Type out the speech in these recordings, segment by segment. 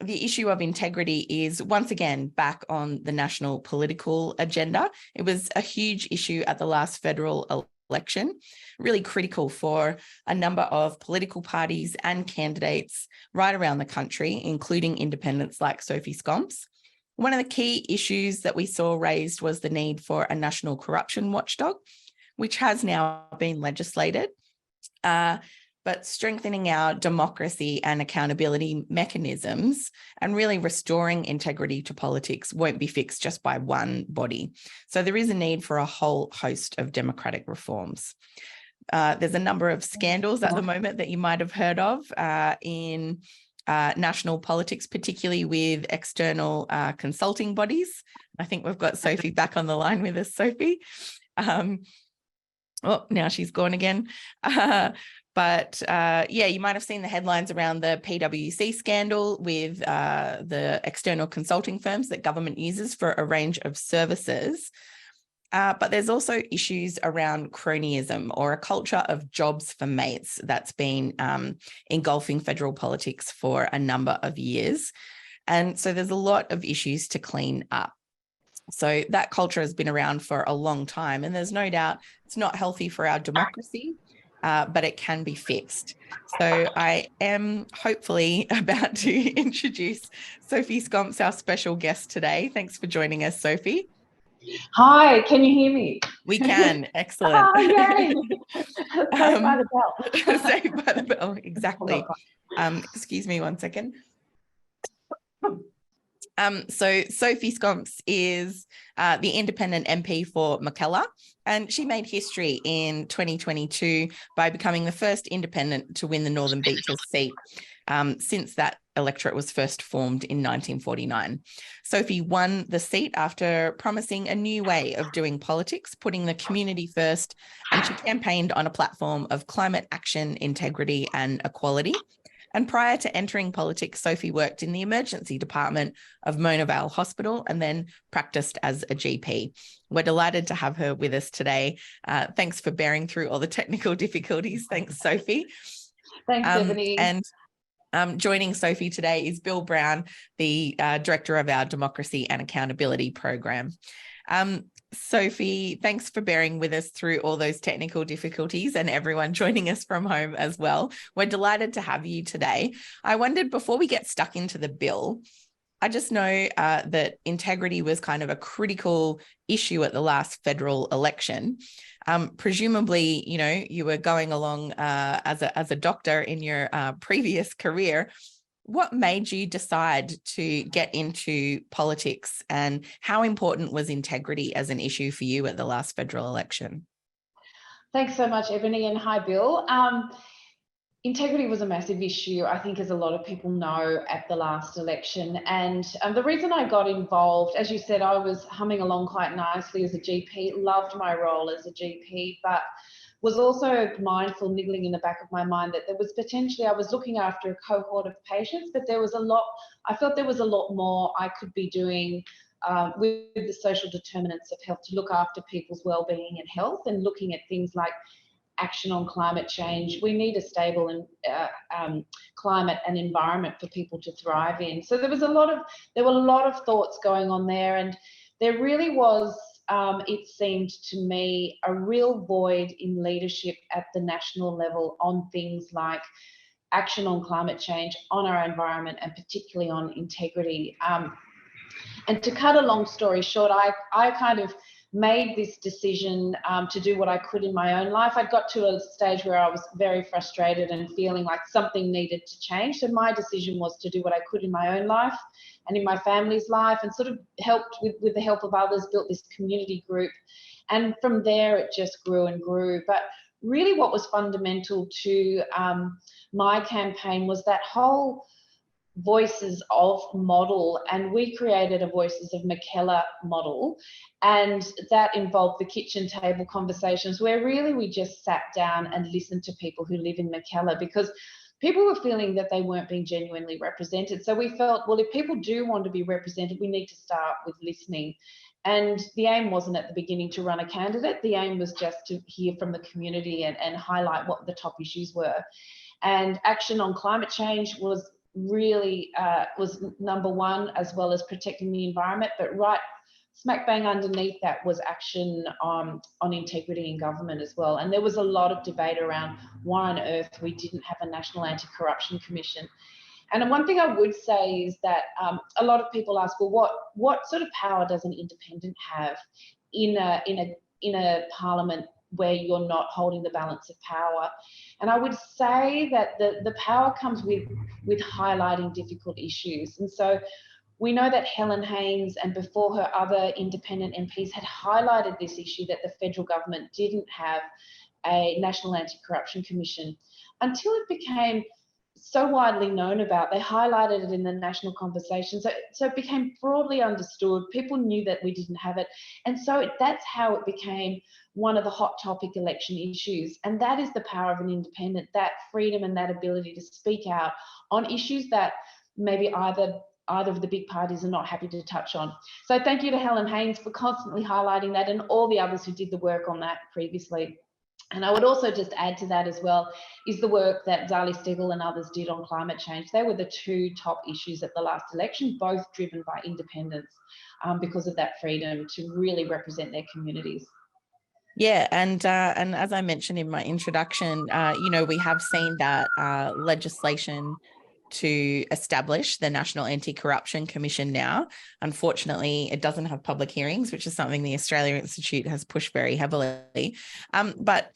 the issue of integrity is once again back on the national political agenda. It was a huge issue at the last federal election, really critical for a number of political parties and candidates right around the country, including independents like Sophie Scamps. One of the key issues that we saw raised was the need for a national corruption watchdog, which has now been legislated. But strengthening our democracy and accountability mechanisms and really restoring integrity to politics won't be fixed just by one body. So there is a need for a whole host of democratic reforms. There's a number of scandals at the moment that you might have heard of in national politics, particularly with external consulting bodies. I think we've got Sophie back on the line with us, Sophie. Oh, now she's gone again. But yeah, you might have seen the headlines around the PwC scandal with the external consulting firms that government uses for a range of services. But there's also issues around cronyism, or a culture of jobs for mates that's been engulfing federal politics for a number of years. And so there's a lot of issues to clean up. So that culture has been around for a long time, and there's no doubt it's not healthy for our democracy, but it can be fixed. So I am hopefully about to introduce Sophie Scamps, our special guest today. Thanks for joining us, Sophie. Hi, can you hear me? We can. Excellent. Oh, yay. Saved by the bell. Saved by the bell, exactly. Excuse me one second. So Sophie Scamps is the independent MP for Mackellar, and she made history in 2022 by becoming the first independent to win the Northern Beaches seat since that electorate was first formed in 1949. Sophie won the seat after promising a new way of doing politics, putting the community first, and she campaigned on a platform of climate action, integrity, and equality. And prior to entering politics, Sophie worked in the emergency department of Mona Vale Hospital and then practiced as a GP. We're delighted to have her with us today. Thanks for bearing through all the technical difficulties. Thanks, Sophie. Thanks, Ebony. And joining Sophie today is Bill Brown, the director of our Democracy and Accountability program. Sophie, thanks for bearing with us through all those technical difficulties, and everyone joining us from home as well. We're delighted to have you today. I wondered, before we get stuck into the bill, I just know that integrity was kind of a critical issue at the last federal election. Presumably, you know, you were going along as a doctor in your previous career. What made you decide to get into politics, and how important was integrity as an issue for you at the last federal election? Thanks so much, Ebony, and hi, Bill. Integrity was a massive issue, I think, as a lot of people know, at the last election. And the reason I got involved, as you said, I was humming along quite nicely as a GP, loved my role as a GP, but was also mindful, niggling in the back of my mind, that there was potentially, I was looking after a cohort of patients, but there was a lot, I felt there was a lot more I could be doing with the social determinants of health to look after people's well-being and health, and looking at things like action on climate change. We need a stable and climate and environment for people to thrive in. So there were a lot of thoughts going on there, and there really was, it seemed to me, a real void in leadership at the national level on things like action on climate change, on our environment, and particularly on integrity. And to cut a long story short, I kind of made this decision to do what I could in my own life. I'd got to a stage where I was very frustrated and feeling like something needed to change. So my decision was to do what I could in my own life and in my family's life, and sort of helped with the help of others, built this community group. And from there, it just grew and grew. But really what was fundamental to my campaign was that whole Voices of model, and we created a Voices of Mackellar model, and that involved the kitchen table conversations, where really we just sat down and listened to people who live in Mackellar, because people were feeling that they weren't being genuinely represented. So we felt, well, if people do want to be represented, we need to start with listening. And the aim wasn't at the beginning to run a candidate. The aim was just to hear from the community and highlight what the top issues were. And action on climate change was really was number one, as well as protecting the environment. But right smack bang underneath that was action on integrity in government as well. And there was a lot of debate around why on earth we didn't have a National Anti-Corruption Commission. And one thing I would say is that a lot of people ask, well, what sort of power does an independent have in a parliament where you're not holding the balance of power? And I would say that the power comes with highlighting difficult issues. And so we know that Helen Haynes and before her other independent MPs had highlighted this issue, that the federal government didn't have a National Anti-Corruption Commission until it became so widely known about. They highlighted it in the national conversation. So it became broadly understood. People knew that we didn't have it. And so that's how it became one of the hot topic election issues. And that is the power of an independent, that freedom and that ability to speak out on issues that maybe either of the big parties are not happy to touch on. So thank you to Helen Haynes for constantly highlighting that, and all the others who did the work on that previously. And I would also just add to that as well is the work that Zali Steggall and others did on climate change. They were the two top issues at the last election, both driven by independents because of that freedom to really represent their communities. Yeah, and as I mentioned in my introduction, we have seen that legislation to establish the National Anti-Corruption Commission now. Unfortunately, it doesn't have public hearings, which is something the Australia Institute has pushed very heavily. But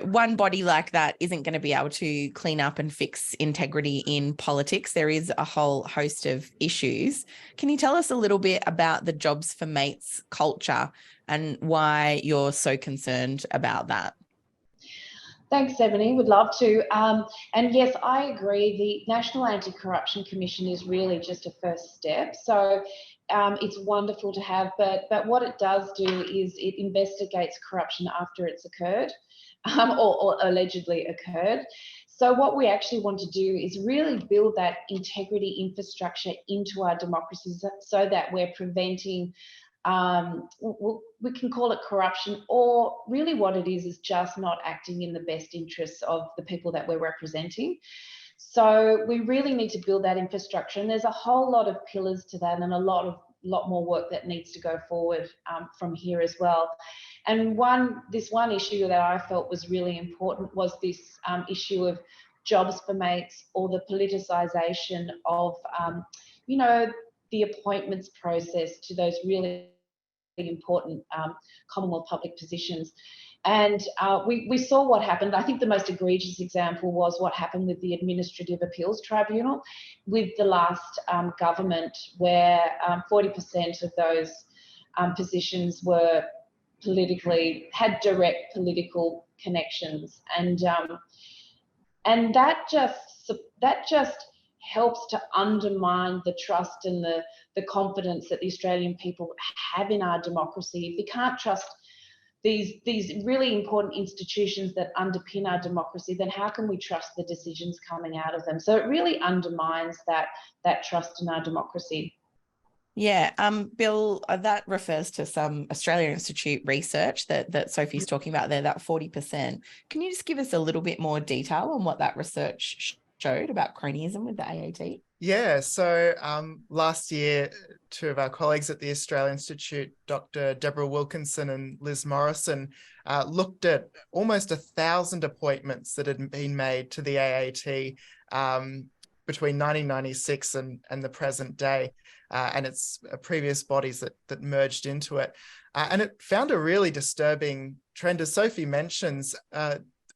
one body like that isn't going to be able to clean up and fix integrity in politics. There is a whole host of issues. Can you tell us a little bit about the Jobs for Mates culture and why you're so concerned about that? Thanks, Ebony. Would love to. And yes, I agree. The National Anti-Corruption Commission is really just a first step. So it's wonderful to have, but what it does do is it investigates corruption after it's occurred or allegedly occurred. So what we actually want to do is really build that integrity infrastructure into our democracies so that we're preventing we can call it corruption, or really what it is just not acting in the best interests of the people that we're representing. So we really need to build that infrastructure, and there's a whole lot of pillars to that and a lot more work that needs to go forward from here as well. And this one issue that I felt was really important was this issue of Jobs for Mates, or the politicisation of the appointments process to those really important Commonwealth public positions. And we saw what happened. I think the most egregious example was what happened with the Administrative Appeals Tribunal with the last government, where 40% of those positions were had direct political connections. And that just helps to undermine the trust and the confidence that the Australian people have in our democracy. If you can't trust these really important institutions that underpin our democracy, then how can we trust the decisions coming out of them? So it really undermines that trust in our democracy. Yeah, Bill, that refers to some Australia Institute research that Sophie's talking about there, that 40%. Can you just give us a little bit more detail on what that research showed about cronyism with the AAT? Yeah, so last year, two of our colleagues at the Australia Institute, Dr. Deborah Wilkinson and Liz Morrison, looked at almost 1,000 appointments that had been made to the AAT between 1996 and the present day, and its previous bodies that merged into it. And it found a really disturbing trend, as Sophie mentions.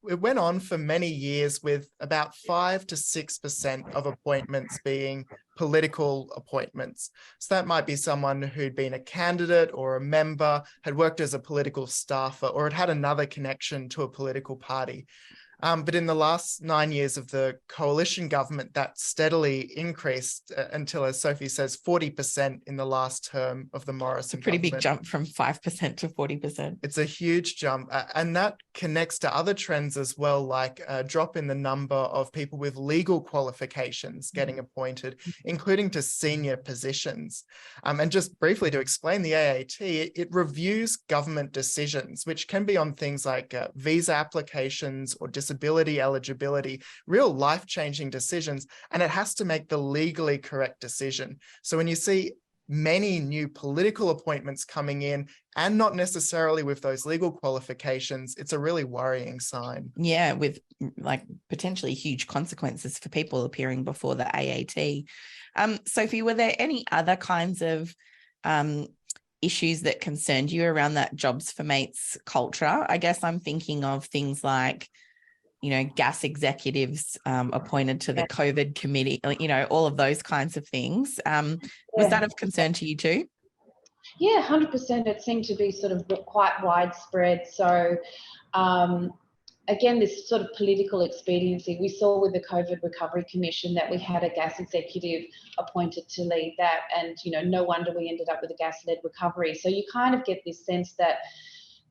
It went on for many years with about 5 to 6% of appointments being political appointments. So that might be someone who'd been a candidate or a member, had worked as a political staffer, or had another connection to a political party. But in the last 9 years of the coalition government, that steadily increased until, as Sophie says, 40% in the last term of the Morrison government. Pretty big government. jump from 5% to 40%. It's a huge jump. And that connects to other trends as well, like a drop in the number of people with legal qualifications getting appointed, including to senior positions. And just briefly to explain the AAT, it reviews government decisions, which can be on things like visa applications or disability disability eligibility, real life-changing decisions, and it has to make the legally correct decision. So when you see many new political appointments coming in and not necessarily with those legal qualifications, it's a really worrying sign. Yeah, with like potentially huge consequences for people appearing before the AAT. Sophie, were there any other kinds of issues that concerned you around that jobs for mates culture? I guess I'm thinking of things like, gas executives appointed to the COVID committee, all of those kinds of things. Was that of concern to you too? Yeah, 100%. It seemed to be sort of quite widespread. So again, this sort of political expediency, we saw with the COVID Recovery Commission that we had a gas executive appointed to lead that, and no wonder we ended up with a gas-led recovery. So you kind of get this sense that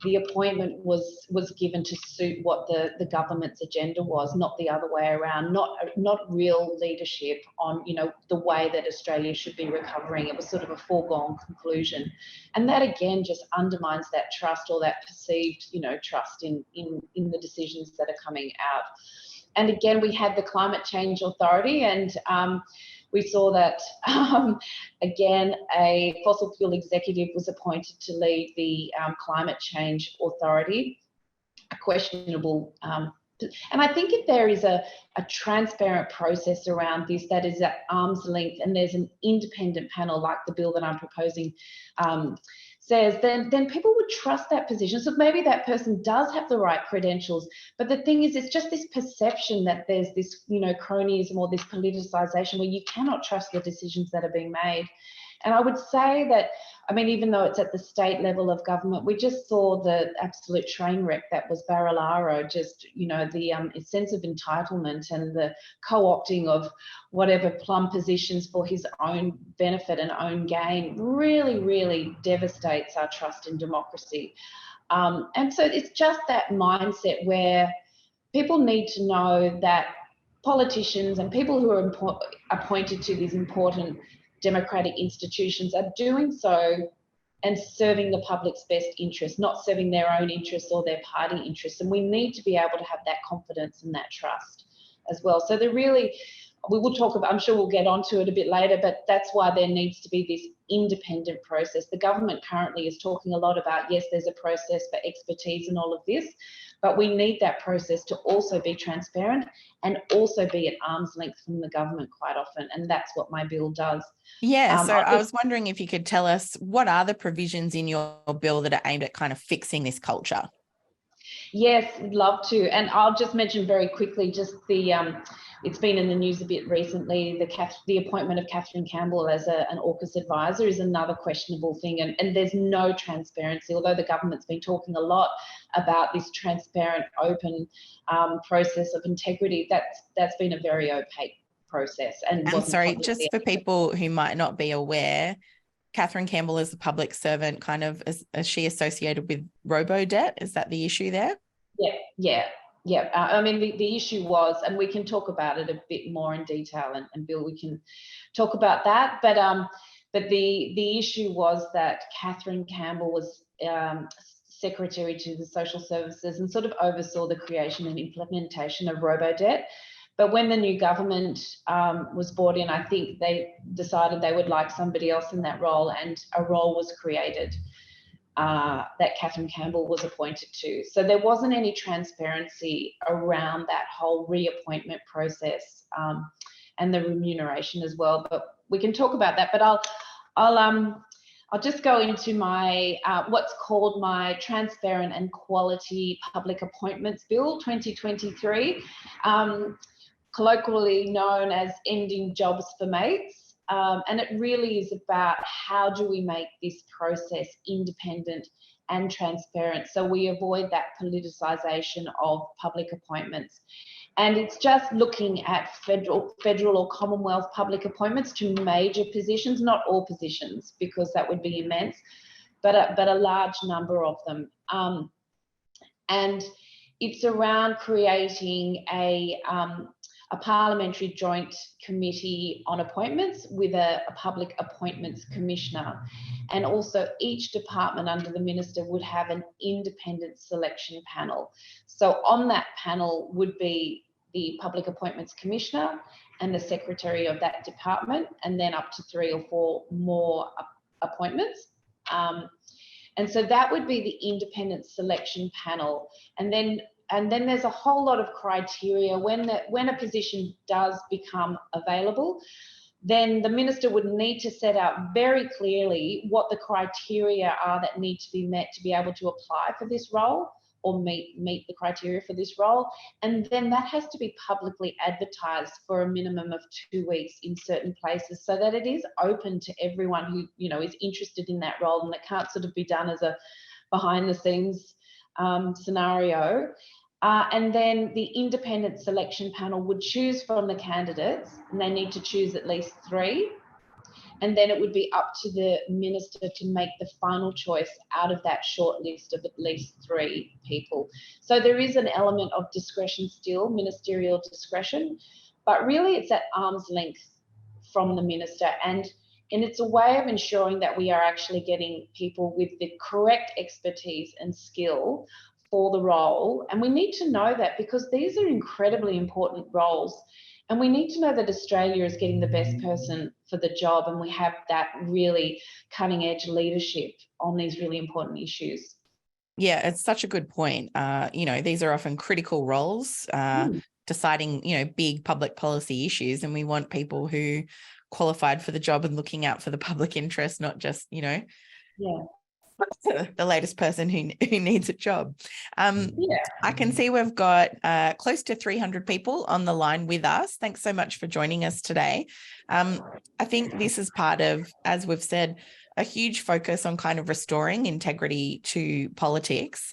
the appointment was given to suit what the government's agenda was, not the other way around, not real leadership on the way that Australia should be recovering. It was sort of a foregone conclusion, and that again just undermines that trust, or that perceived trust in the decisions that are coming out. And again, we had the Climate Change Authority, and we saw that, again, a fossil fuel executive was appointed to lead the Climate Change Authority, a questionable, and I think if there is a transparent process around this that is at arm's length, and there's an independent panel like the bill that I'm proposing says, then people would trust that position. So maybe that person does have the right credentials, but the thing is, it's just this perception that there's this, cronyism or this politicization where you cannot trust the decisions that are being made. And I would say that, even though it's at the state level of government, we just saw the absolute train wreck that was Barilaro, just, the sense of entitlement and the co-opting of whatever plum positions for his own benefit and own gain really, really devastates our trust in democracy. And so it's just that mindset where people need to know that politicians and people who are appointed to these important democratic institutions are doing so and serving the public's best interest, not serving their own interests or their party interests. And we need to be able to have that confidence and that trust as well. So we will talk about, I'm sure we'll get onto it a bit later, but that's why there needs to be this independent process. The government currently is talking a lot about, yes, there's a process for expertise and all of this, but we need that process to also be transparent and also be at arm's length from the government quite often. And that's what my bill does. Yeah, so I was wondering if you could tell us, what are the provisions in your bill that are aimed at kind of fixing this culture? Yes, I'd love to. And I'll just mention very quickly just the, it's been in the news a bit recently, the appointment of Catherine Campbell as an AUKUS advisor is another questionable thing. And there's no transparency, although the government's been talking a lot about this transparent, open process of integrity. That's been a very opaque process. And sorry, just for people who might not be aware, Catherine Campbell is a public servant, kind of, is she associated with robo-debt? Is that the issue there? Yeah. The issue was, and we can talk about it a bit more in detail, and Bill, we can talk about that. But the issue was that Catherine Campbell was secretary to the social services and sort of oversaw the creation and implementation of robo-debt. But when the new government was brought in, I think they decided they would like somebody else in that role, and a role was created that Catherine Campbell was appointed to. So there wasn't any transparency around that whole reappointment process and the remuneration as well. But we can talk about that. But I'll just go into my what's called my Transparent and Quality Public Appointments Bill 2023. Colloquially known as Ending Jobs for Mates. And it really is about how do we make this process independent and transparent so we avoid that politicisation of public appointments. And it's just looking at federal or Commonwealth public appointments to major positions, not all positions, because that would be immense, but a large number of them. And it's around creating a a parliamentary joint committee on appointments with a public appointments commissioner. And also each department under the minister would have an independent selection panel. So on that panel would be the public appointments commissioner and the secretary of that department, and then up to 3 or 4 more appointments. And so that would be the independent selection panel. And then there's a whole lot of criteria when a position does become available. Then the minister would need to set out very clearly what the criteria are that need to be met to be able to apply for this role or meet the criteria for this role. And then that has to be publicly advertised for a minimum of 2 weeks in certain places, so that it is open to everyone who, you know, is interested in that role, and it can't sort of be done as a behind the scenes scenario. And then the independent selection panel would choose from the candidates, and they need to choose at least 3. And then it would be up to the minister to make the final choice out of that short list of at least 3 people. So there is an element of discretion still, ministerial discretion, but really it's at arm's length from the minister. And it's a way of ensuring that we are actually getting people with the correct expertise and skill for the role. And we need to know that, because these are incredibly important roles. And we need to know that Australia is getting the best person for the job, and we have that really cutting edge leadership on these really important issues. Yeah, it's such a good point. You know, these are often critical roles, deciding, you know, big public policy issues, and we want people who qualified for the job and looking out for the public interest, not just, you know, the latest person who needs a job. I can see we've got close to 300 people on the line with us. Thanks so much for joining us today. I think this is part of, as we've said, a huge focus on kind of restoring integrity to politics.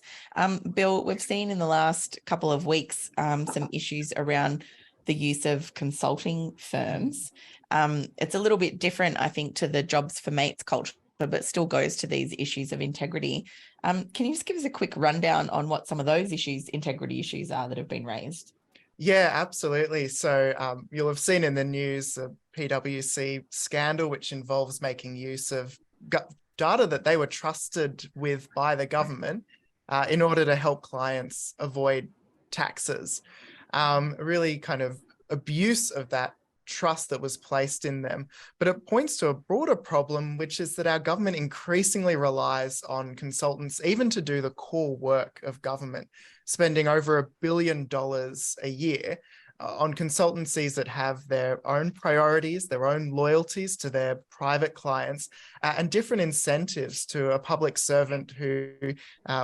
Bill, we've seen in the last couple of weeks some issues around the use of consulting firms. It's a little bit different, I think, to the jobs for mates culture, but still goes to these issues of integrity. Can you just give us a quick rundown on what some of those issues, integrity issues, are that have been raised? Yeah, absolutely. So you'll have seen in the news the PwC scandal, which involves making use of data that they were trusted with by the government in order to help clients avoid taxes. Really kind of abuse of that trust that was placed in them. But it points to a broader problem, which is that our government increasingly relies on consultants even to do the core work of government, spending over $1 billion a year on consultancies that have their own priorities, their own loyalties to their private clients, and different incentives to a public servant who,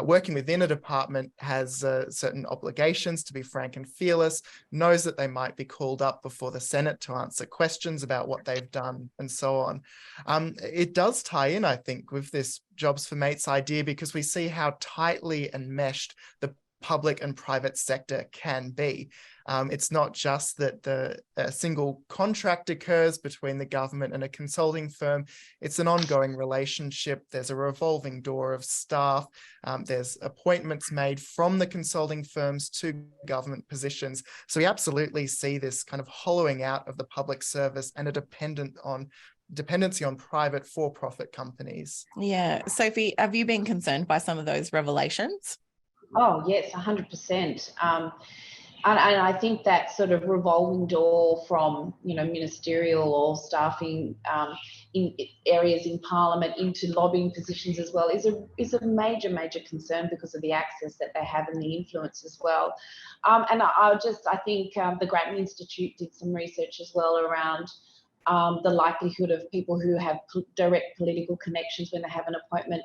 working within a department, has certain obligations to be frank and fearless, knows that they might be called up before the Senate to answer questions about what they've done, and so on. It does tie in, I think, with this Jobs for Mates idea, because we see how tightly enmeshed the public and private sector can be. It's not just that a single contract occurs between the government and a consulting firm. It's an ongoing relationship. There's a revolving door of staff. There's appointments made from the consulting firms to government positions. So we absolutely see this kind of hollowing out of the public service and a dependency on private for-profit companies. Yeah. Sophie, have you been concerned by some of those revelations? Oh, yes, 100%. And I think that sort of revolving door from, you know, ministerial or staffing in areas in Parliament into lobbying positions as well is a major concern, because of the access that they have and the influence as well. And I think the Grattan Institute did some research as well around the likelihood of people who have direct political connections when they have an appointment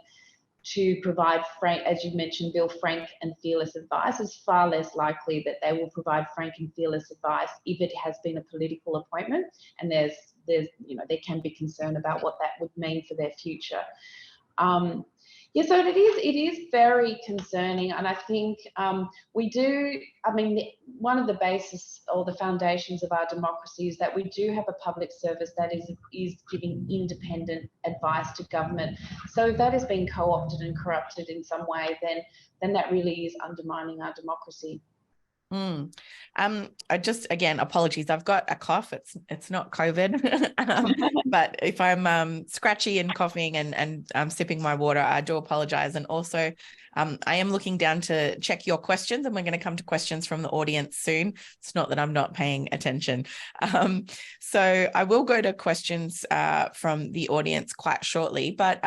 to provide frank, as you mentioned, Bill, frank and fearless advice. Is far less likely that they will provide frank and fearless advice if it has been a political appointment, and there's you know, there can be concern about what that would mean for their future. Yeah, so it is very concerning, and I think one of the basis or the foundations of our democracy is that we do have a public service that is giving independent advice to government. So if that has been co-opted and corrupted in some way, then that really is undermining our democracy. Mm. I just, again, apologies. I've got a cough. It's not COVID, but if I'm scratchy and coughing and I'm sipping my water, I do apologize. And also, I am looking down to check your questions, and we're going to come to questions from the audience soon. It's not that I'm not paying attention. So I will go to questions from the audience quite shortly, but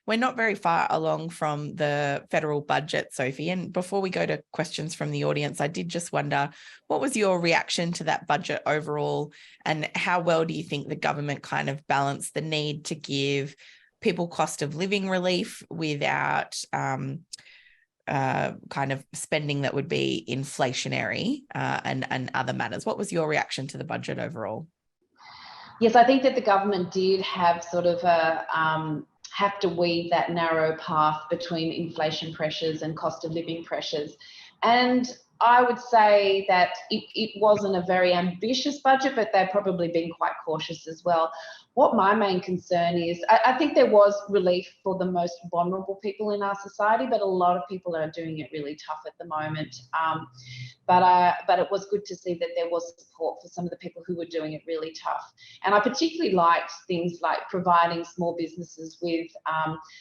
we're not very far along from the federal budget, Sophie. And before we go to questions from the audience, I did just wonder, what was your reaction to that budget overall, and how well do you think the government kind of balanced the need to give people cost of living relief without kind of spending that would be inflationary and other matters? What was your reaction to the budget overall? Yes, I think that the government did have sort of have to weave that narrow path between inflation pressures and cost of living pressures. And I would say that it wasn't a very ambitious budget, but they've probably been quite cautious as well. What my main concern is, I think there was relief for the most vulnerable people in our society, but a lot of people are doing it really tough at the moment. But it was good to see that there was support for some of the people who were doing it really tough. And I particularly liked things like providing small businesses with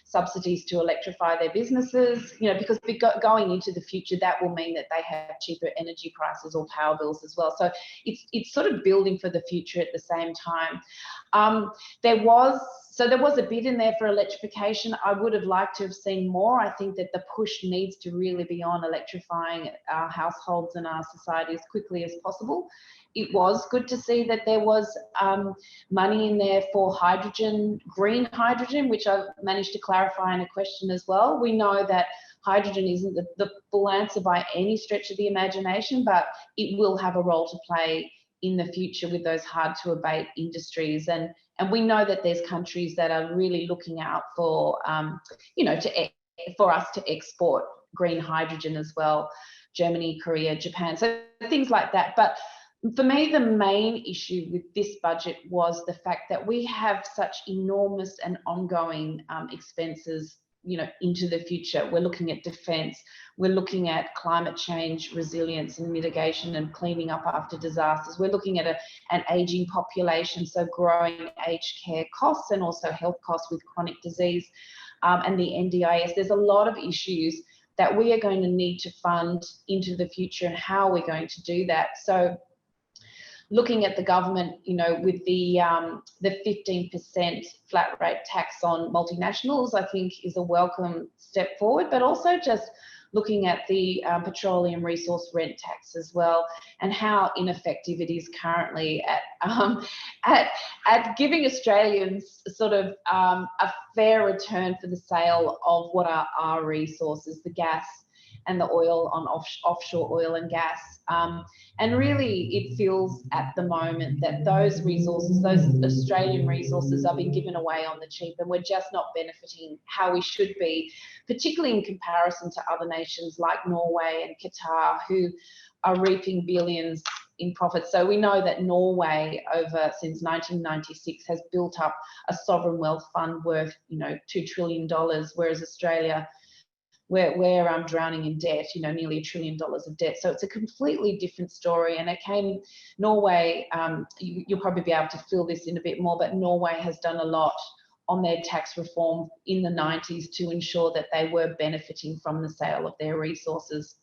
subsidies to electrify their businesses, because going into the future, that will mean that they have cheaper energy prices or power bills as well. So it's sort of building for the future at the same time. There was a bit in there for electrification. I would have liked to have seen more. I think that the push needs to really be on electrifying our households and our society as quickly as possible. It was good to see that there was money in there for hydrogen, green hydrogen, which I've managed to clarify in a question as well. We know that hydrogen isn't the full answer by any stretch of the imagination, but it will have a role to play in the future with those hard to abate industries. And we know that there's countries that are really looking out for, for us to export green hydrogen as well. Germany, Korea, Japan, so things like that. But for me, the main issue with this budget was the fact that we have such enormous and ongoing expenses, into the future. We're looking at defence, we're looking at climate change, resilience and mitigation and cleaning up after disasters. We're looking at an ageing population, so growing aged care costs and also health costs with chronic disease and the NDIS. There's a lot of issues that we are going to need to fund into the future, and how we're going to do that. So looking at the government, with the 15% flat rate tax on multinationals, I think is a welcome step forward, but also just looking at the petroleum resource rent tax as well, and how ineffective it is currently at giving Australians sort of a fair return for the sale of what are our resources, the gas and the oil on offshore oil and gas. And really, it feels at the moment that those resources, those Australian resources, are being given away on the cheap, and we're just not benefiting how we should be, particularly in comparison to other nations like Norway and Qatar, who are reaping billions in profits. So we know that Norway, since 1996, has built up a sovereign wealth fund worth, $2 trillion, whereas Australia, we're drowning in debt, nearly $1 trillion of debt. So it's a completely different story. And Norway, you'll probably be able to fill this in a bit more, but Norway has done a lot on their tax reform in the 90s to ensure that they were benefiting from the sale of their resources.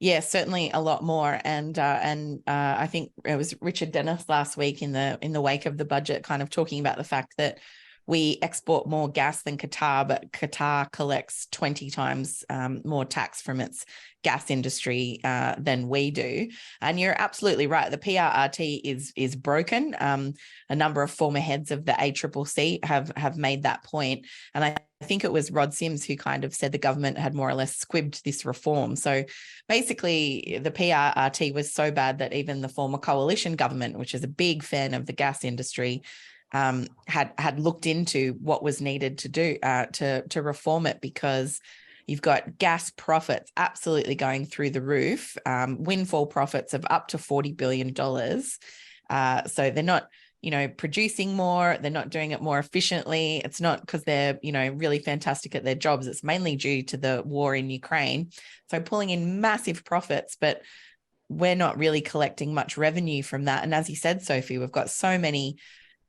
Yeah, certainly a lot more. And I think it was Richard Dennis last week in the wake of the budget, kind of talking about the fact that we export more gas than Qatar, but Qatar collects 20 times more tax from its gas industry than we do. And you're absolutely right. The PRRT is broken. A number of former heads of the ACCC have made that point. And I think it was Rod Sims who kind of said the government had more or less squibbed this reform. So basically, the PRRT was so bad that even the former coalition government, which is a big fan of the gas industry, had looked into what was needed to do to reform it, because you've got gas profits absolutely going through the roof, windfall profits of up to $40 billion. So they're not, producing more. They're not doing it more efficiently. It's not because they're, really fantastic at their jobs. It's mainly due to the war in Ukraine. So pulling in massive profits, but we're not really collecting much revenue from that. And as you said, Sophie, we've got so many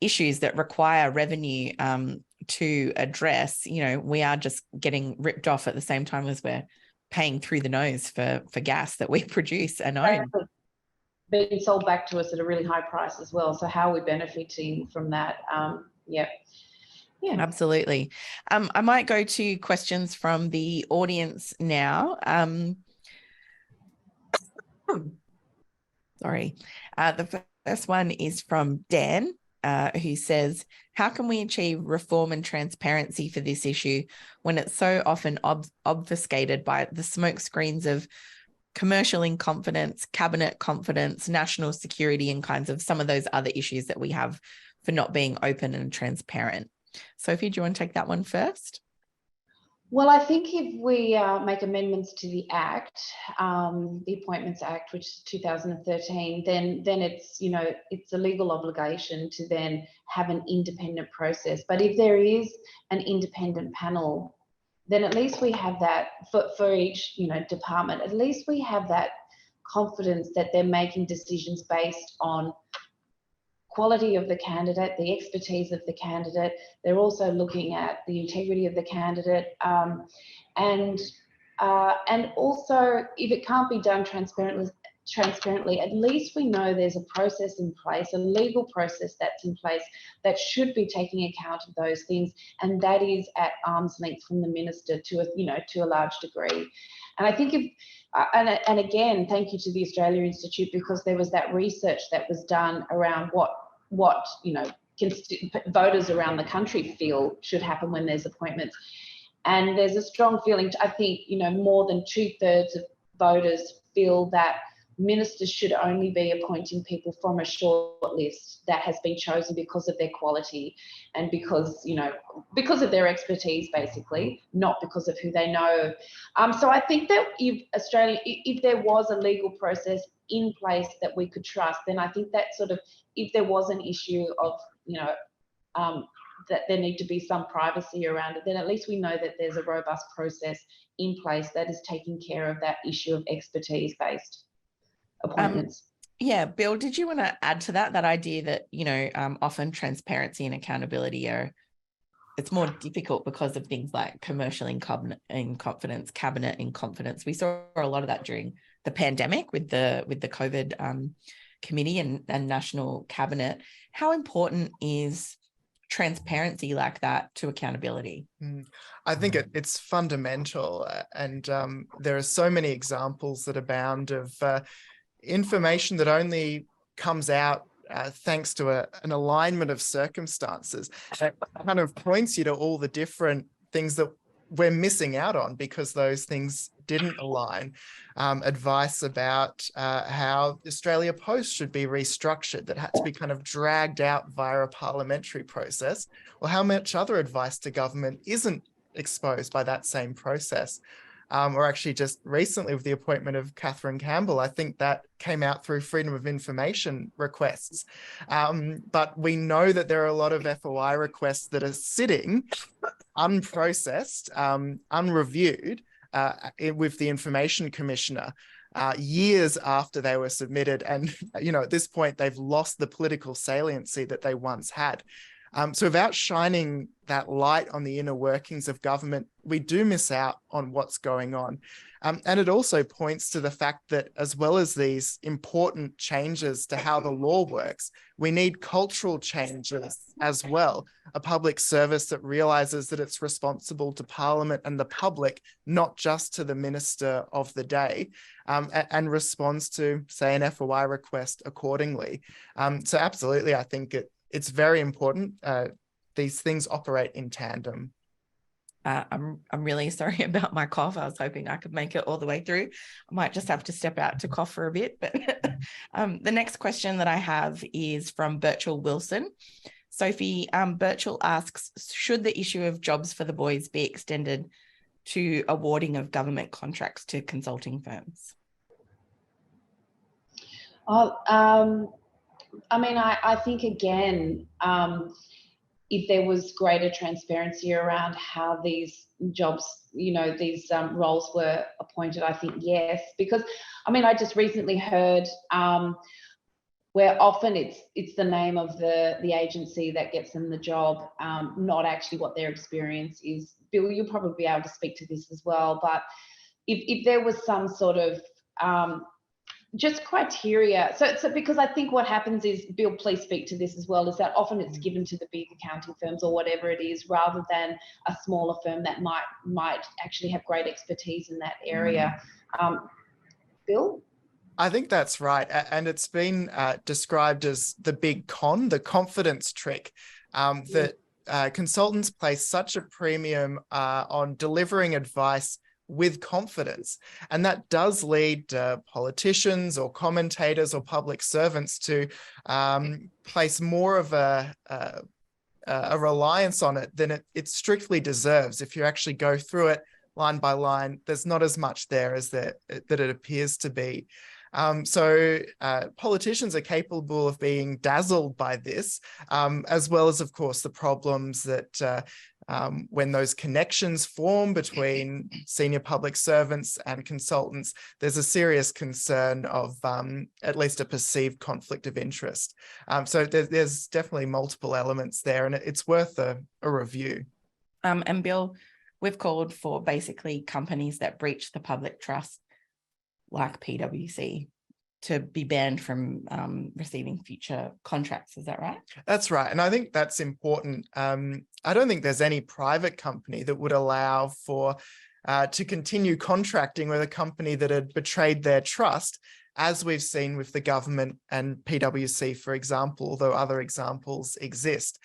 issues that require revenue to address. We are just getting ripped off at the same time as we're paying through the nose for gas that we produce and own. Being sold back to us at a really high price as well. So how are we benefiting from that? Yeah. Absolutely. I might go to questions from the audience now. Sorry. The first one is from Dan, who says, how can we achieve reform and transparency for this issue when it's so often obfuscated by the smokescreens of commercial incompetence, cabinet confidence, national security, and kinds of some of those other issues that we have for not being open and transparent? Sophie, do you want to take that one first? Well, I think if we make amendments to the Act, the Appointments Act, which is 2013, then it's, it's a legal obligation to then have an independent process. But if there is an independent panel, then at least we have that for each, department, at least we have that confidence that they're making decisions based on quality of the candidate, the expertise of the candidate. They're also looking at the integrity of the candidate, and also if it can't be done transparently, at least we know there's a process in place, a legal process that's in place that should be taking account of those things, and that is at arm's length from the minister to a large degree. And I think and again, thank you to the Australia Institute, because there was that research that was done around what voters around the country feel should happen when there's appointments. And there's a strong feeling, I think, more than 2/3 of voters feel that ministers should only be appointing people from a short list that has been chosen because of their quality and because of their expertise, basically, not because of who they know. So I think that if there was a legal process in place that we could trust, then I think that if there was an issue of, that there need to be some privacy around it, then at least we know that there's a robust process in place that is taking care of that issue of expertise-based appointments. Yeah, Bill, did you want to add to that idea that, often transparency and accountability it's more difficult because of things like commercial incompetence, cabinet incompetence. We saw a lot of that during the pandemic with the COVID committee and national cabinet. How important is transparency like that to accountability? I think it's fundamental, and there are so many examples that abound of information that only comes out thanks to an alignment of circumstances. It kind of points you to all the different things that we're missing out on because those things didn't align. Advice about how Australia Post should be restructured that had to be kind of dragged out via a parliamentary process, or how much other advice to government isn't exposed by that same process. Or actually just recently with the appointment of Catherine Campbell, I think that came out through freedom of information requests. But we know that there are a lot of FOI requests that are sitting unprocessed, unreviewed with the Information Commissioner years after they were submitted. And, at this point, they've lost the political saliency that they once had. So without shining that light on the inner workings of government, we do miss out on what's going on. And it also points to the fact that as well as these important changes to how the law works, we need cultural changes as well. A public service that realises that it's responsible to Parliament and the public, not just to the minister of the day, and responds to, say, an FOI request accordingly. So absolutely, I think it's very important. These things operate in tandem. I'm really sorry about my cough. I was hoping I could make it all the way through. I might just have to step out to cough for a bit. But the next question that I have is from Birchall Wilson. Sophie, Birchall asks, should the issue of jobs for the boys be extended to awarding of government contracts to consulting firms? I mean, I think again, if there was greater transparency around how these jobs, these roles were appointed, I think yes. Because, I mean, I just recently heard where often it's the name of the agency that gets them the job, not actually what their experience is. Bill, you'll probably be able to speak to this as well, but if there was some sort of just criteria. So because I think what happens is, Bill, please speak to this as well, is that often it's given to the big accounting firms or whatever it is, rather than a smaller firm that might actually have great expertise in that area. Bill? I think that's right. And it's been described as the big con, the confidence trick, that consultants place such a premium on delivering advice with confidence. And that does lead politicians or commentators or public servants to place more of a reliance on it than it strictly deserves. If you actually go through it line by line, there's not as much there as that it appears to be. So politicians are capable of being dazzled by this, as well as, of course, the problems that when those connections form between senior public servants and consultants, there's a serious concern of at least a perceived conflict of interest. So there's definitely multiple elements there, and it's worth a review. And Bill, we've called for basically companies that breach the public trust, like PwC, to be banned from receiving future contracts. Is that right? That's right. And I think that's important. I don't think there's any private company that would allow for to continue contracting with a company that had betrayed their trust, as we've seen with the government and PwC, for example, although other examples exist.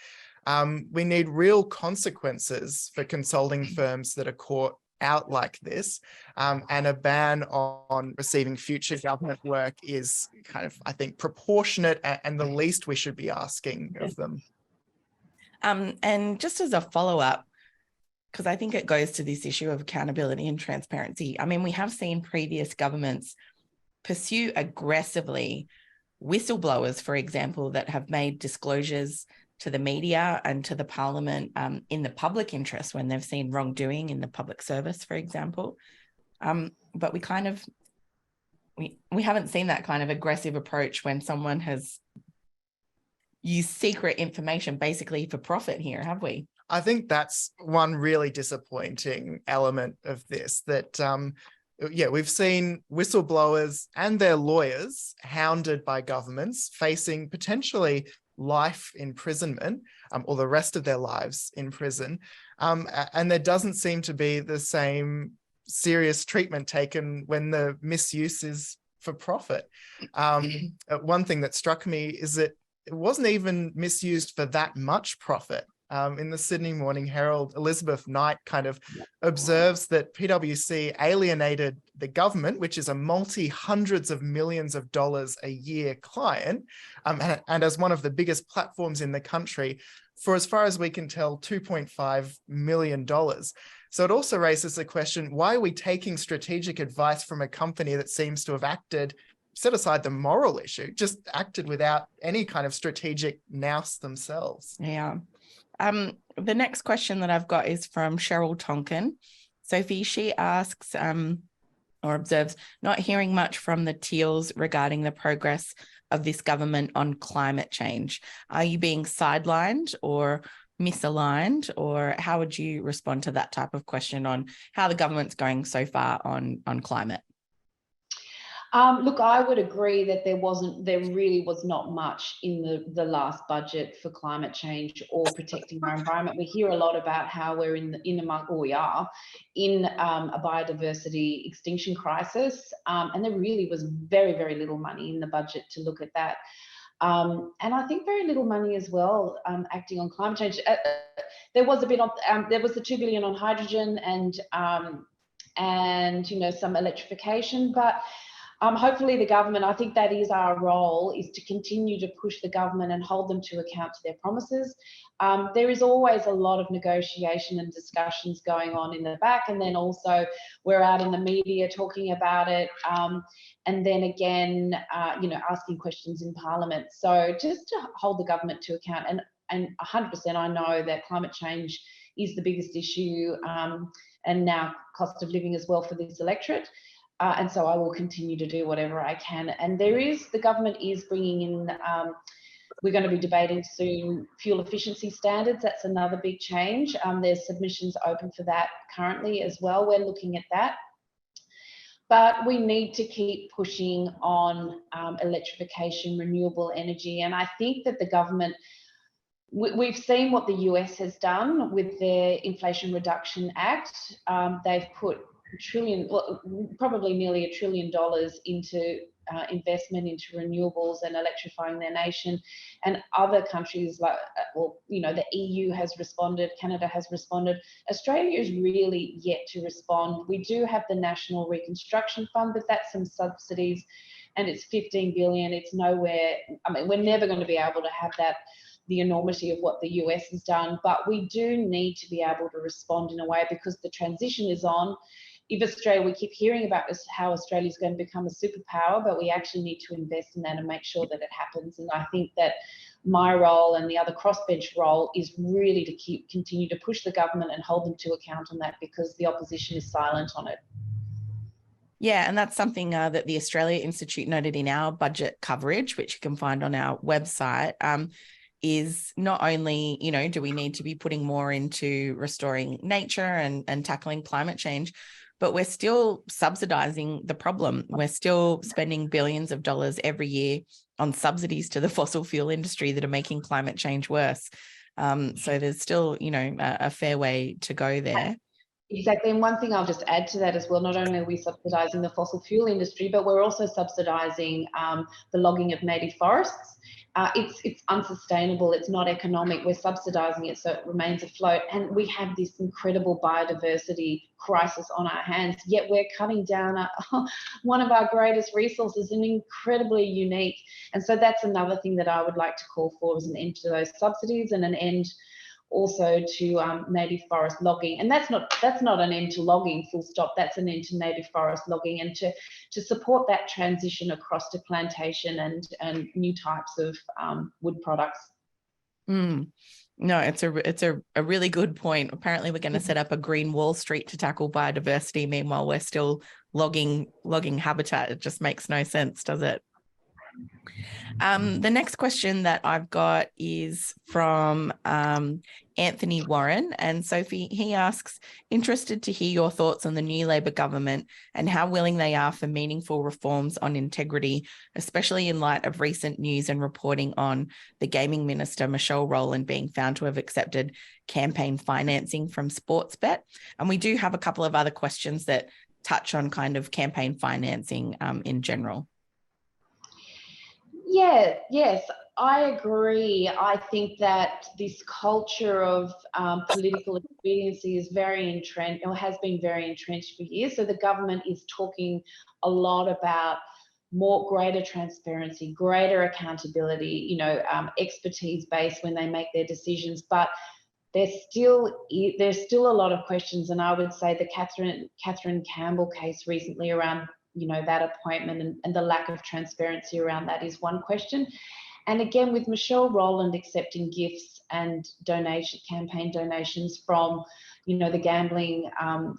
We need real consequences for consulting firms that are caught out like this, and a ban on receiving future government work is kind of, I think, proportionate and the least we should be asking of them. And just as a follow-up, because I think it goes to this issue of accountability and transparency. I mean, we have seen previous governments pursue aggressively whistleblowers, for example, that have made disclosures to the media and to the parliament in the public interest when they've seen wrongdoing in the public service, for example. But we haven't seen that kind of aggressive approach when someone has used secret information basically for profit here, have we? I think that's one really disappointing element of this, that we've seen whistleblowers and their lawyers hounded by governments, facing potentially life imprisonment, or the rest of their lives in prison. And there doesn't seem to be the same serious treatment taken when the misuse is for profit. One thing that struck me is that it wasn't even misused for that much profit. In the Sydney Morning Herald, Elizabeth Knight kind of observes that PwC alienated the government, which is a multi-hundreds of millions of dollars a year client, and as one of the biggest platforms in the country, for as far as we can tell, $2.5 million. So it also raises the question, why are we taking strategic advice from a company that seems to have acted, set aside the moral issue, just acted without any kind of strategic nous themselves? Yeah. The next question that I've got is from Cheryl Tonkin. Sophie, she asks or observes, not hearing much from the Teals regarding the progress of this government on climate change. Are you being sidelined or misaligned, or how would you respond to that type of question on how the government's going so far on climate? Look, I would agree that there really was not much in the last budget for climate change or protecting our environment. We hear a lot about how we're we are in a biodiversity extinction crisis, and there really was very, very little money in the budget to look at that. And I think very little money as well acting on climate change. There was a bit of there was the $2 billion on hydrogen and some electrification, but hopefully the government, I think that is our role, is to continue to push the government and hold them to account to their promises. There is always a lot of negotiation and discussions going on in the back, and then also we're out in the media talking about it, and then again, asking questions in Parliament. So just to hold the government to account, and 100% I know that climate change is the biggest issue, and now cost of living as well for this electorate. And so I will continue to do whatever I can. And the government is bringing in, we're going to be debating soon fuel efficiency standards. That's another big change. There's submissions open for that currently as well. We're looking at that. But we need to keep pushing on electrification, renewable energy. And I think that the government, we've seen what the US has done with their Inflation Reduction Act. They've put probably nearly $1 trillion into investment into renewables and electrifying their nation. And other countries like, the EU has responded, Canada has responded. Australia is really yet to respond. We do have the National Reconstruction Fund, but that's some subsidies, and it's 15 billion. It's nowhere, we're never going to be able to have that, the enormity of what the US has done, but we do need to be able to respond in a way, because the transition is on. If Australia, we keep hearing about this, how Australia is going to become a superpower, but we actually need to invest in that and make sure that it happens. And I think that my role and the other crossbench role is really to continue to push the government and hold them to account on that, because the opposition is silent on it. Yeah, and that's something that the Australia Institute noted in our budget coverage, which you can find on our website, is not only, do we need to be putting more into restoring nature and tackling climate change, but we're still subsidizing the problem. We're still spending billions of dollars every year on subsidies to the fossil fuel industry that are making climate change worse. So there's still, a fair way to go there. Exactly. And one thing I'll just add to that as well, not only are we subsidising the fossil fuel industry, but we're also subsidising the logging of native forests. It's unsustainable. It's not economic. We're subsidising it so it remains afloat. And we have this incredible biodiversity crisis on our hands, yet we're cutting down one of our greatest resources, and incredibly unique. And so that's another thing that I would like to call for, is an end to those subsidies and an end also to native forest logging. And that's not an end to logging, full stop. That's an end to native forest logging, and to support that transition across to plantation and new types of wood products. No, it's a really good point. Apparently we're going to set up a green Wall Street to tackle biodiversity. Meanwhile, we're still logging habitat. It just makes no sense, does it? The next question that I've got is from Anthony Warren. And Sophie, he asks, interested to hear your thoughts on the new Labor government and how willing they are for meaningful reforms on integrity, especially in light of recent news and reporting on the gaming minister, Michelle Rowland, being found to have accepted campaign financing from Sportsbet. And we do have a couple of other questions that touch on kind of campaign financing in general. Yes, I agree. I think that this culture of political expediency is very entrenched, or has been very entrenched for years. So the government is talking a lot about greater transparency, greater accountability, expertise based when they make their decisions. But there's still a lot of questions, and I would say the Catherine Campbell case recently around that appointment and the lack of transparency around that is one question. And again, with Michelle Rowland accepting gifts and campaign donations from, the gambling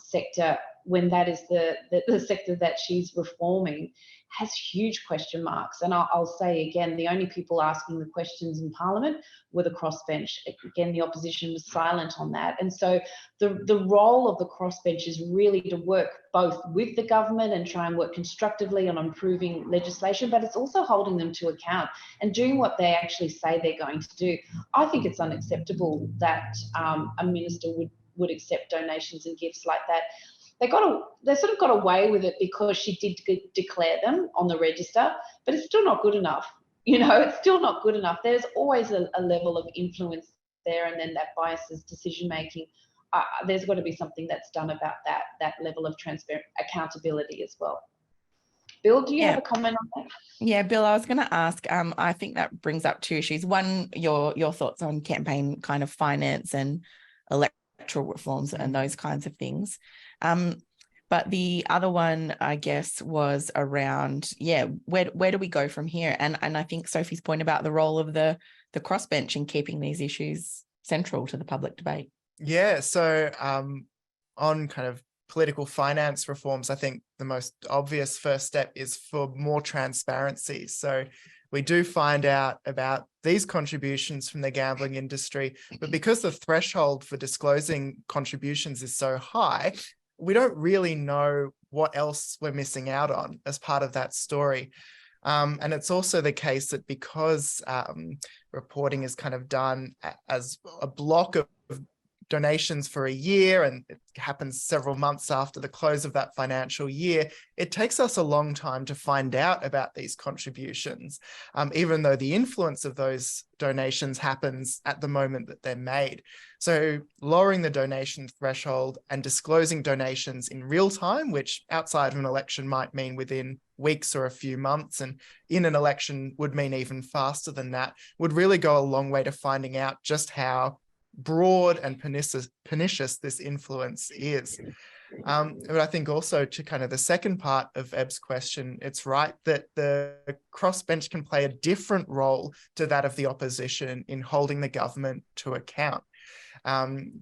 sector, when that is the sector that she's reforming, has huge question marks. And I'll say again, the only people asking the questions in Parliament were the crossbench. Again, the opposition was silent on that. And so the role of the crossbench is really to work both with the government and try and work constructively on improving legislation, but it's also holding them to account and doing what they actually say they're going to do. I think it's unacceptable that a minister would accept donations and gifts like that. They sort of got away with it because she did declare them on the register, but it's still not good enough. It's still not good enough. There's always a level of influence there, and then that biases decision making. There's got to be something that's done about that level of accountability as well. Bill, do you have a comment on that? Yeah, Bill, I was going to ask, I think that brings up two issues. One, your thoughts on campaign kind of finance and electoral reforms and those kinds of things. But the other one, I guess, was around, where do we go from here? And I think Sophie's point about the role of the crossbench in keeping these issues central to the public debate. Yeah, so on kind of political finance reforms, I think the most obvious first step is for more transparency. So we do find out about these contributions from the gambling industry, but because the threshold for disclosing contributions is so high, we don't really know what else we're missing out on as part of that story. And it's also the case that because reporting is kind of done as a block of donations for a year, and it happens several months after the close of that financial year, it takes us a long time to find out about these contributions, even though the influence of those donations happens at the moment that they're made. So lowering the donation threshold and disclosing donations in real time, which outside of an election might mean within weeks or a few months, and in an election would mean even faster than that, would really go a long way to finding out just how broad and pernicious this influence is. But I think also to kind of the second part of Eb's question, it's right that the crossbench can play a different role to that of the opposition in holding the government to account.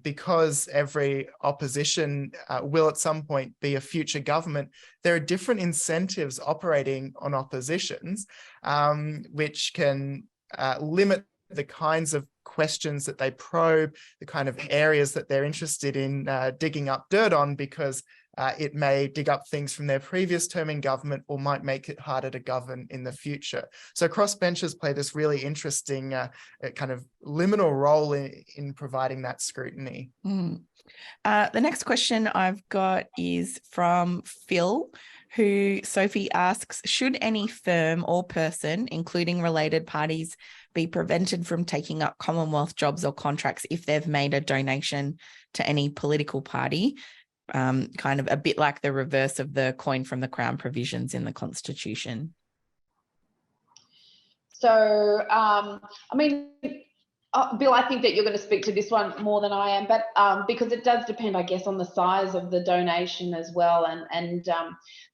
Because every opposition will at some point be a future government, there are different incentives operating on oppositions, which can limit the kinds of questions that they probe, the kind of areas that they're interested in digging up dirt on, because it may dig up things from their previous term in government or might make it harder to govern in the future. So crossbenchers play this really interesting kind of liminal role in providing that scrutiny. The next question I've got is from Phil, who Sophie asks, should any firm or person, including related parties, be prevented from taking up Commonwealth jobs or contracts if they've made a donation to any political party? Kind of a bit like the reverse of the coin from the crown provisions in the Constitution. So, I mean, Bill, I think that you're going to speak to this one more than I am, but because it does depend, I guess, on the size of the donation as well.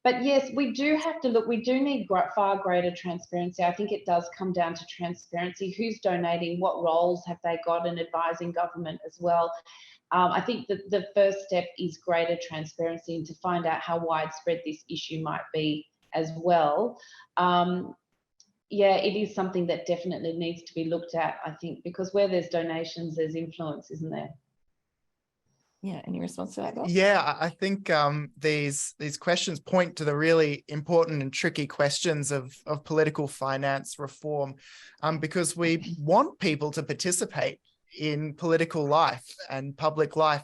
But yes, we do have to look. We do need far greater transparency. I think it does come down to transparency. Who's donating? What roles have they got in advising government as well? I think that the first step is greater transparency and to find out how widespread this issue might be as well. Yeah, it is something that definitely needs to be looked at, I think, because where there's donations, there's influence, isn't there? Yeah, any response to that, Bob? Yeah, I think these questions point to the really important and tricky questions of political finance reform, because we want people to participate in political life and public life,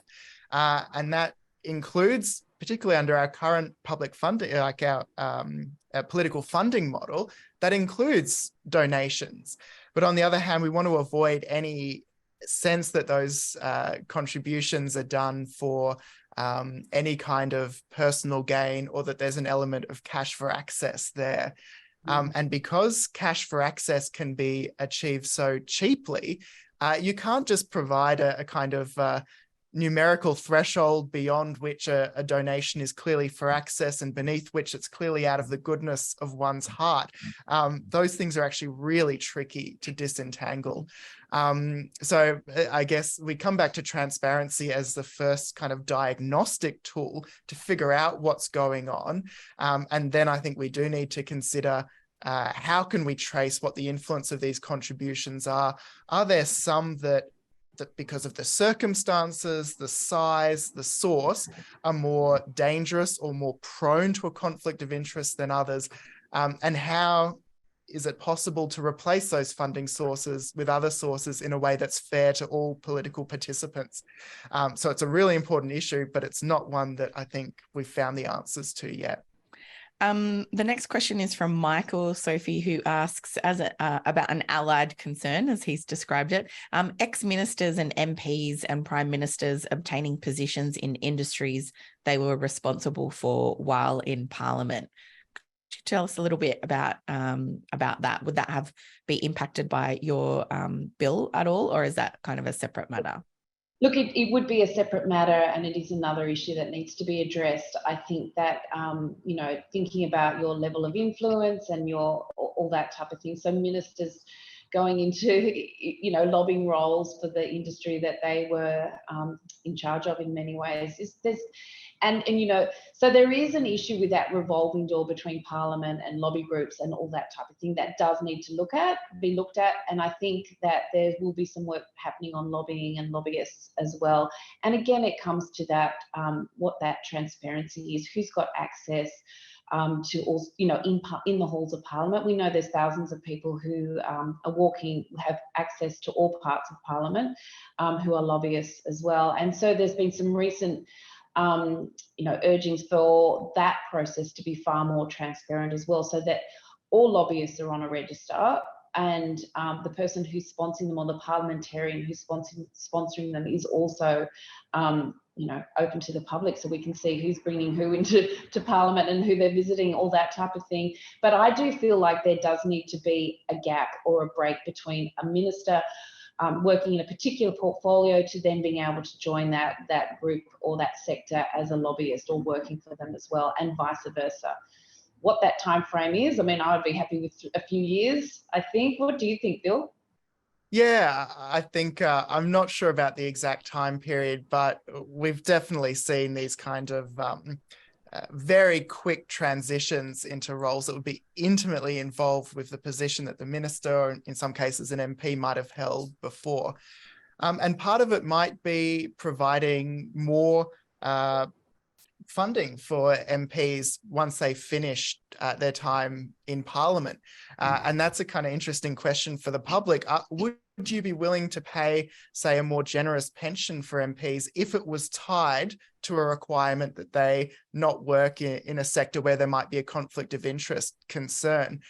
and that includes, particularly under our current public funding, like our political funding model, that includes donations. But on the other hand, we want to avoid any sense that those contributions are done for any kind of personal gain, or that there's an element of cash for access there. And because cash for access can be achieved so cheaply, you can't just provide a kind of numerical threshold beyond which a donation is clearly for access and beneath which it's clearly out of the goodness of one's heart. Those things are actually really tricky to disentangle. So I guess we come back to transparency as the first kind of diagnostic tool to figure out what's going on. And then I think we do need to consider how can we trace what the influence of these contributions are? Are there some that because of the circumstances, the size, the source, are more dangerous or more prone to a conflict of interest than others? And how is it possible to replace those funding sources with other sources in a way that's fair to all political participants? So it's a really important issue, but it's not one that I think we've found the answers to yet. The next question is from Michael, Sophie, who asks about an allied concern, as he's described it. Ex-ministers and MPs and prime ministers obtaining positions in industries they were responsible for while in Parliament. tell us a little bit about that? Would that be impacted by your bill at all, or is that kind of a separate matter? Look, it would be a separate matter, and it is another issue that needs to be addressed. I think that, you know, thinking about your level of influence and your all that type of thing. So ministers going into, you know, lobbying roles for the industry that they were in charge of in many ways. And you know, so there is an issue with that revolving door between Parliament and lobby groups and all that type of thing that does need to be looked at. And I think that there will be some work happening on lobbying and lobbyists as well. And again, it comes to that, what that transparency is, who's got access to all, you know, in the halls of Parliament. We know there's thousands of people who have access to all parts of Parliament, who are lobbyists as well. And so there's been some recent you know, urgings for that process to be far more transparent as well, so that all lobbyists are on a register, and the person who's sponsoring them, or the parliamentarian who's sponsoring them, is also you know, open to the public, so we can see who's bringing who into Parliament and who they're visiting, all that type of thing. But I do feel like there does need to be a gap or a break between a minister working in a particular portfolio to then being able to join that group or that sector as a lobbyist or working for them as well, and vice versa. What that time frame is, I mean, I would be happy with a few years, I think. What do you think, Bill? Yeah, I think I'm not sure about the exact time period, but we've definitely seen these kind of very quick transitions into roles that would be intimately involved with the position that the minister, or in some cases an MP, might have held before. And part of it might be providing more funding for MPs once they finish their time in Parliament. And that's a kind of interesting question for the public. Would you be willing to pay, say, a more generous pension for MPs if it was tied to a requirement that they not work in a sector where there might be a conflict of interest concern?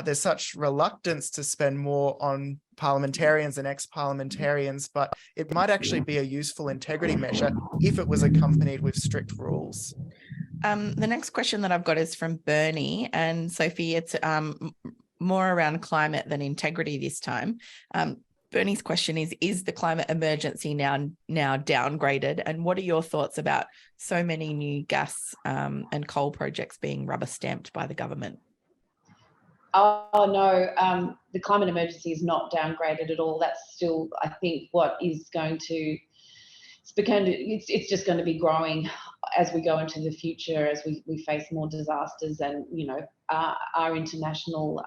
There's such reluctance to spend more on parliamentarians and ex-parliamentarians, but it might actually be a useful integrity measure if it was accompanied with strict rules. The next question that I've got is from Bernie, and Sophie, it's more around climate than integrity this time. Bernie's question is the climate emergency now downgraded? And what are your thoughts about so many new gas and coal projects being rubber stamped by the government? Oh no, the climate emergency is not downgraded at all. That's still, I think, what is going to, it's just going to be growing as we go into the future, as we face more disasters, and you know, our international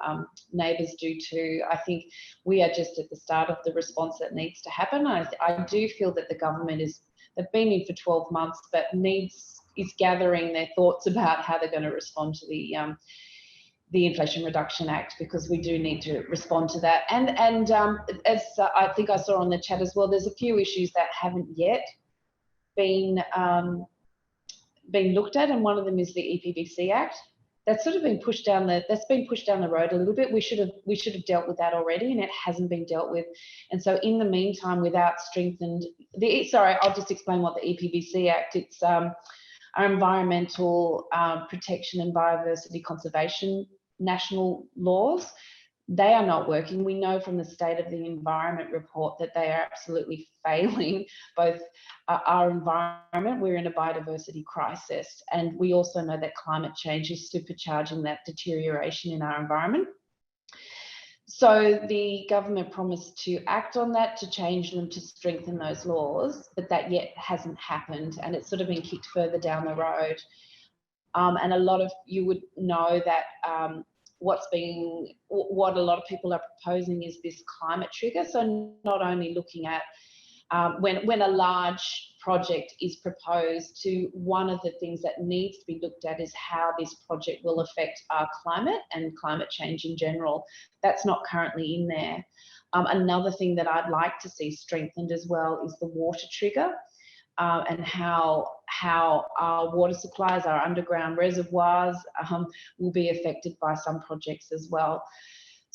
neighbours do too. I think we are just at the start of the response that needs to happen. I do feel that the government they've been in for 12 months, but is gathering their thoughts about how they're going to respond to the Inflation Reduction Act, because we do need to respond to that. And as I think I saw on the chat as well, there's a few issues that haven't yet been looked at, and one of them is the EPBC Act. That's sort of been pushed down the road a little bit. We should have dealt with that already, and it hasn't been dealt with. And so in the meantime, without I'll just explain what the EPBC Act, it's our environmental protection and biodiversity conservation national laws. They are not working. We know from the State of the Environment report that they are absolutely failing both our environment. We're in a biodiversity crisis, and we also know that climate change is supercharging that deterioration in our environment. So the government promised to act on that, to change them, to strengthen those laws, but that yet hasn't happened, and it's sort of been kicked further down the road. And a lot of you would know that what a lot of people are proposing is this climate trigger. So not only looking at when a large project is proposed, to one of the things that needs to be looked at is how this project will affect our climate and climate change in general. That's not currently in there. Another thing that I'd like to see strengthened as well is the water trigger, and how our water supplies, our underground reservoirs will be affected by some projects as well.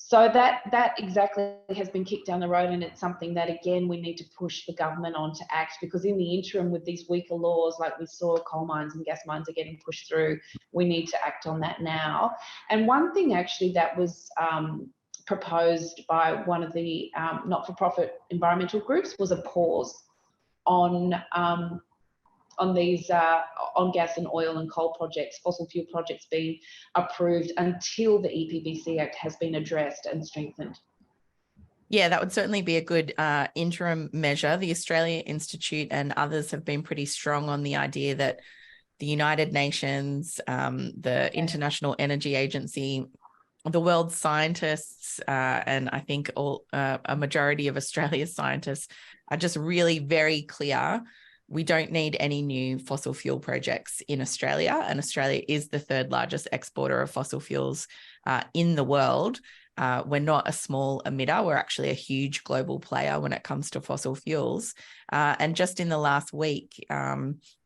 So that exactly has been kicked down the road, and it's something that, again, we need to push the government on to act, because in the interim, with these weaker laws, like we saw coal mines and gas mines are getting pushed through, we need to act on that now. And one thing actually that was proposed by one of the not-for-profit environmental groups was a pause on these on gas and oil and coal projects, fossil fuel projects being approved until the EPBC Act has been addressed and strengthened. Yeah, that would certainly be a good interim measure. The Australia Institute and others have been pretty strong on the idea that the United Nations, the International Energy Agency, the world's scientists, and I think a majority of Australia's scientists are just really very clear. We don't need any new fossil fuel projects in Australia, and Australia is the third largest exporter of fossil fuels in the world. We're not a small emitter. We're actually a huge global player when it comes to fossil fuels. And just in the last week,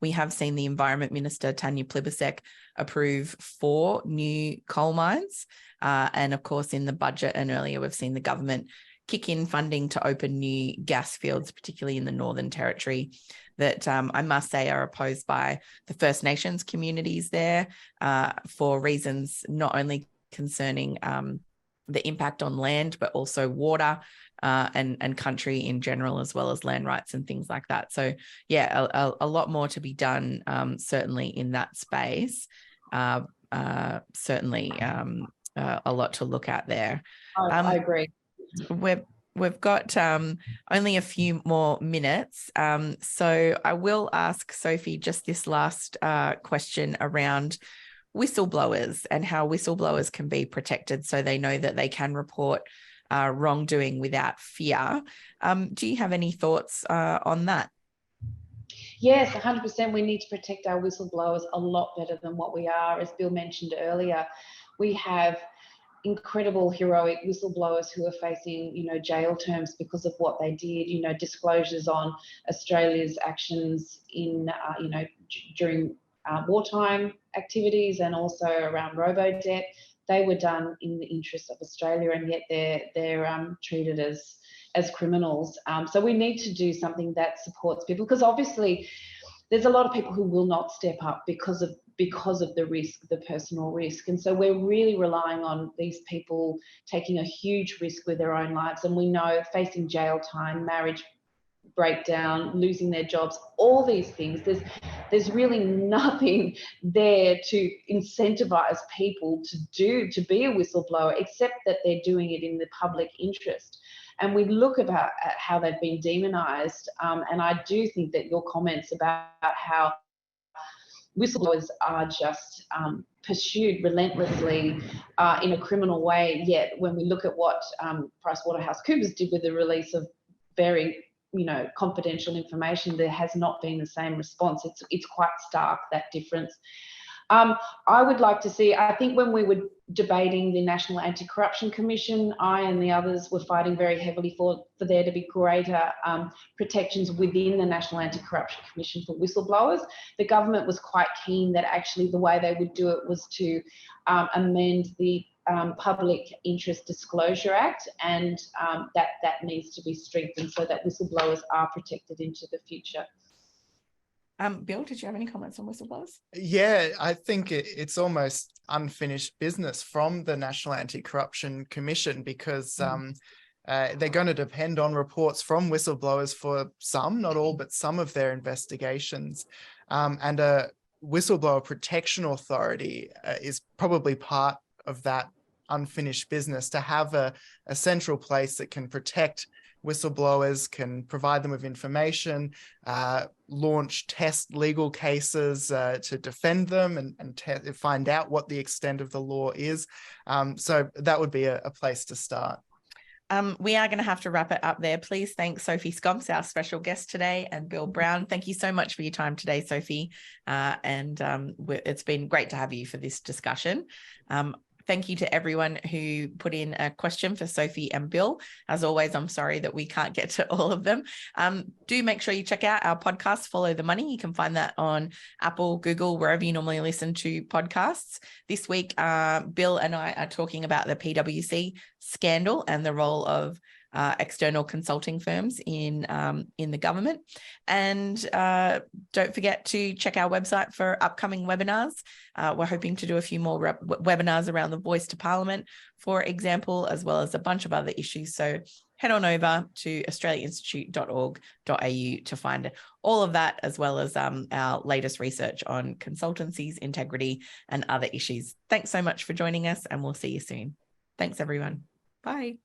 we have seen the Environment Minister, Tanya Plibersek, approve 4 new coal mines. And of course, in the budget and earlier, we've seen the government kick in funding to open new gas fields, particularly in the Northern Territory, that I must say are opposed by the First Nations communities there for reasons not only concerning the impact on land, but also water and country in general, as well as land rights and things like that. So yeah, a lot more to be done, certainly in that space. Certainly a lot to look at there. I agree. We've got only a few more minutes. So I will ask Sophie just this last question around whistleblowers and how whistleblowers can be protected so they know that they can report wrongdoing without fear. Do you have any thoughts on that? Yes, 100%. We need to protect our whistleblowers a lot better than what we are. As Bill mentioned earlier, we have incredible heroic whistleblowers who are facing, jail terms because of what they did, disclosures on Australia's actions in, during wartime activities and also around robo-debt. They were done in the interest of Australia, and yet they're treated as criminals. So we need to do something that supports people, because obviously there's a lot of people who will not step up because of the risk, the personal risk. And so we're really relying on these people taking a huge risk with their own lives. And we know facing jail time, marriage breakdown, losing their jobs, all these things, there's really nothing there to incentivize people to be a whistleblower, except that they're doing it in the public interest. And we look at how they've been demonized. And I do think that your comments about how whistleblowers are just pursued relentlessly in a criminal way. Yet when we look at what PricewaterhouseCoopers did with the release of very confidential information, there has not been the same response. It's quite stark, that difference. I would like to see, I think when we were debating the National Anti-Corruption Commission, I and the others were fighting very heavily for there to be greater protections within the National Anti-Corruption Commission for whistleblowers. The government was quite keen that actually the way they would do it was to amend the Public Interest Disclosure Act, and that needs to be strengthened so that whistleblowers are protected into the future. Bill, did you have any comments on whistleblowers? Yeah, I think it's almost unfinished business from the National Anti-Corruption Commission, because they're going to depend on reports from whistleblowers for some, not all, but some of their investigations. And a whistleblower protection authority is probably part of that unfinished business, to have a central place that can protect whistleblowers, can provide them with information, test legal cases to defend them, and find out what the extent of the law is. So that would be a place to start. We are going to have to wrap it up there. Please thank Sophie Scamps, our special guest today, and Bill Brown. Thank you so much for your time today, Sophie. It's been great to have you for this discussion. thank you to everyone who put in a question for Sophie and Bill. As always, I'm sorry that we can't get to all of them. Do make sure you check out our podcast, Follow the Money. You can find that on Apple, Google, wherever you normally listen to podcasts. This week, Bill and I are talking about the PwC scandal and the role of external consulting firms in the government. And don't forget to check our website for upcoming webinars. We're hoping to do a few more webinars around the Voice to Parliament, for example, as well as a bunch of other issues. So head on over to australiainstitute.org.au to find all of that, as well as our latest research on consultancies, integrity, and other issues. Thanks so much for joining us, and we'll see you soon. Thanks, everyone. Bye.